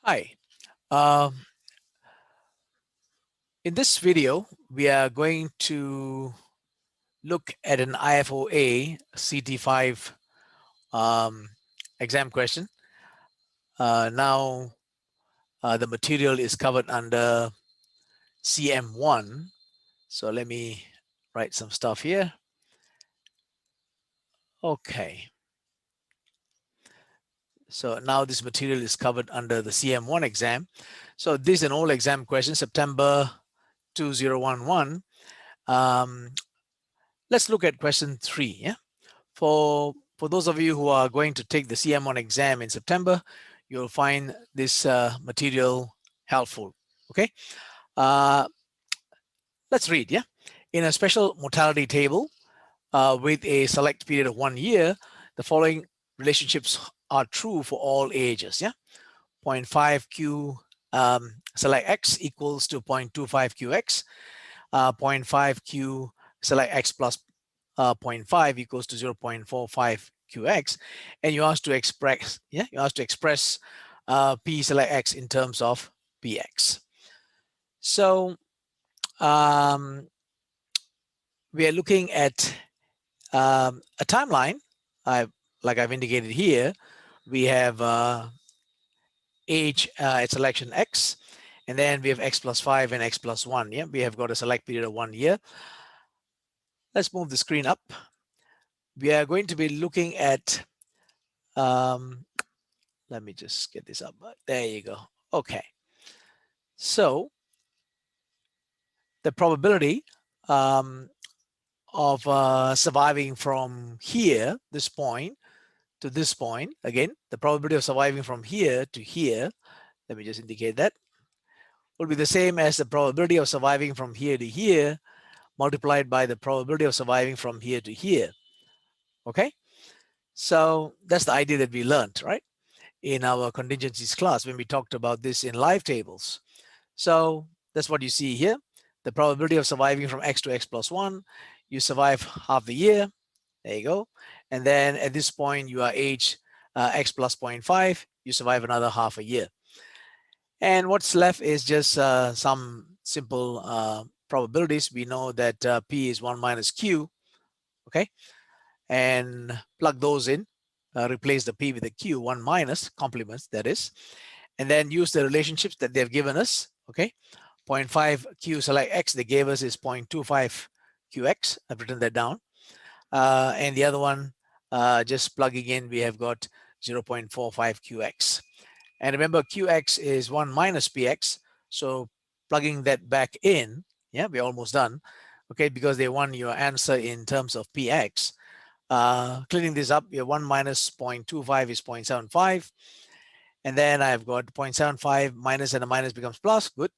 Hi. Um, in this video, we are going to look at an IFOA CT5 exam question. Now, the material is covered under CM1. So let me write some stuff here. Okay. So now this material is covered under the CM1 exam. So this is an old exam question, September 2011. Let's look at question 3. Yeah. For those of you who are going to take the CM1 exam in September, you'll find this material helpful. Okay. Uh, let's read. Yeah. In a special mortality table with a select period of 1 year, the following relationships are true for all ages. Yeah. 0.5 Q select X equals to 0.25 QX. 0.5 Q select X plus 0.5 equals to 0.45 QX, and you asked to express, P select X in terms of PX. So we are looking at a timeline. Like I've indicated here, we have age at selection X, and then we have X plus 5 and X plus 1. Yeah, we have got a select period of 1 year. Let's move the screen up. We are going to be looking at let me just get this up. There you go. Okay. So the probability of surviving from here, this point, to this point, again, the probability of surviving from here to here, let me just indicate that, will be the same as the probability of surviving from here to here multiplied by the probability of surviving from here to here. Okay? So that's the idea that we learned, right? In our contingencies class when we talked about this in live tables. So that's what you see here. The probability of surviving from X to X plus 1, you survive half the year. There you go. And then at this point, you are age X plus 0.5, you survive another half a year. And what's left is just some simple probabilities. We know that P is 1 minus Q, okay? And plug those in, replace the P with the Q, 1 minus, complements, that is. And then use the relationships that they've given us, okay? 0.5 Q select X they gave us is 0.25 QX. I've written that down. And the other one, just plugging in, we have got 0.45 QX. And remember, QX is 1 minus PX. So plugging that back in, yeah, we're almost done, okay, because they want your answer in terms of PX. Cleaning this up, your 1 minus 0.25 is 0.75. And then I've got 0.75 minus and a minus becomes plus, good.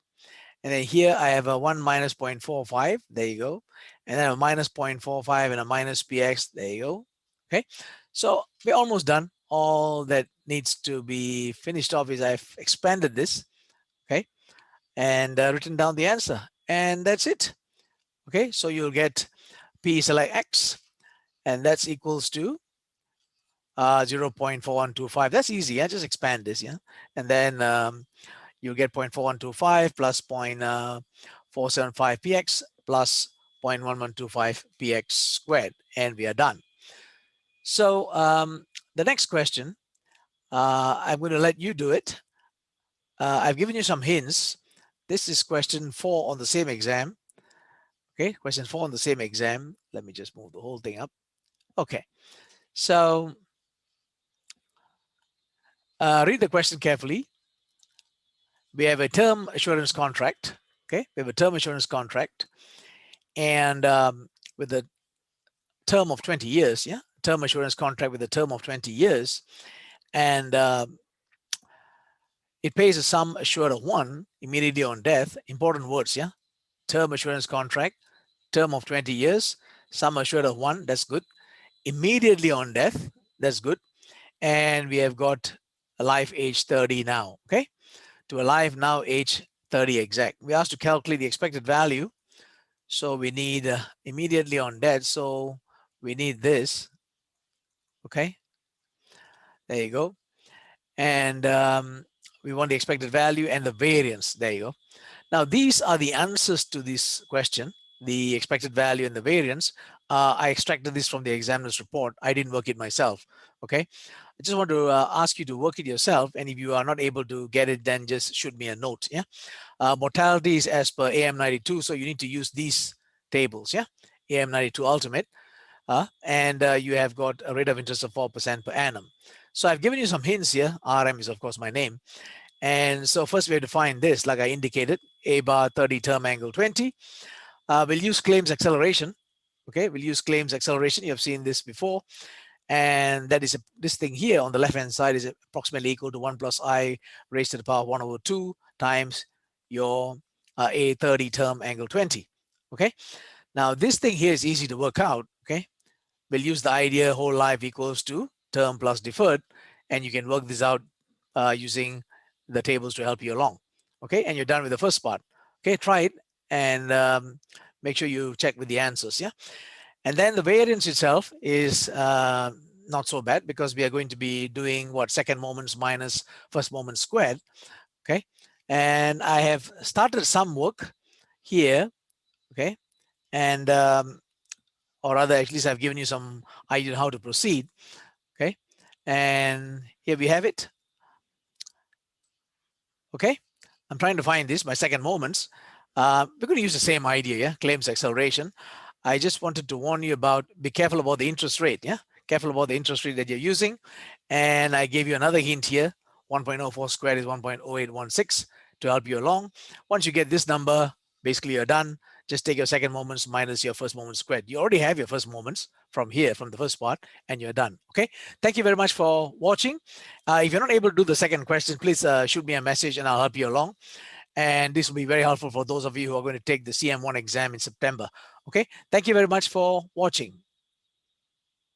And then here I have a 1 minus 0.45, there you go. And then a minus 0.45 and a minus PX, there you go. Okay, so we're almost done. All that needs to be finished off is I've expanded this, okay, and written down the answer. And that's it. Okay, so you'll get P select X, and that's equals to 0.4125. That's easy, yeah, just expand this, yeah. And then you'll get 0.4125 plus 0.475 px plus 0.1125 px squared, and we are done. So the next question, I'm going to let you do it. I've given you some hints. This is question 4 on the same exam. Okay, question 4 on the same exam. Let me just move the whole thing up. Okay, so read the question carefully. We have a term assurance contract. Okay, we have a term assurance contract, and with a term of 20 years, yeah, term assurance contract with a term of 20 years, and it pays a sum assured of 1 immediately on death. Important words, yeah. Term assurance contract, term of 20 years, sum assured of 1, that's good. Immediately on death, that's good. And we have got a life age 30 now, okay? To a life now age 30 exact. We asked to calculate the expected value. So we need immediately on death. So we need this, okay? There you go. And we want the expected value and the variance. There you go. Now, these are the answers to this question, the expected value and the variance. I extracted this from the examiner's report. I didn't work it myself. Okay. I just want to ask you to work it yourself. And if you are not able to get it, then just shoot me a note. Yeah. Mortality is as per AM92. So you need to use these tables. Yeah. AM92 ultimate. And you have got a rate of interest of 4% per annum. So I've given you some hints here. RM is, of course, my name. And so first we have to find this, like I indicated, A bar 30 term angle 20. We'll use claims acceleration. Okay, we'll use claims acceleration. You have seen this before. And that is this thing here on the left-hand side is approximately equal to 1 plus I raised to the power of 1 over 2 times your A 30 term angle 20. Okay, now this thing here is easy to work out. Okay, we'll use the idea whole life equals to term plus deferred, and you can work this out using the tables to help you along. Okay, and you're done with the first part. Okay, try it and make sure you check with the answers. Yeah, and then the variance itself is not so bad because we are going to be doing what, second moments minus first moment squared. Okay, and I have started some work here. Okay, and or rather, at least I've given you some idea on how to proceed. Okay, and here we have it. Okay, I'm trying to find this, my second moments. We're going to use the same idea, yeah, claims acceleration. I just wanted to warn you about, be careful about the interest rate, yeah, careful about the interest rate that you're using. And I gave you another hint here, 1.04 squared is 1.0816 to help you along. Once you get this number, basically you're done. Just take your second moments minus your first moment squared. You already have your first moments from here, from the first part, and you're done. Okay, thank you very much for watching. If you're not able to do the second question, please shoot me a message and I'll help you along. And this will be very helpful for those of you who are going to take the CM1 exam in September. Okay, thank you very much for watching.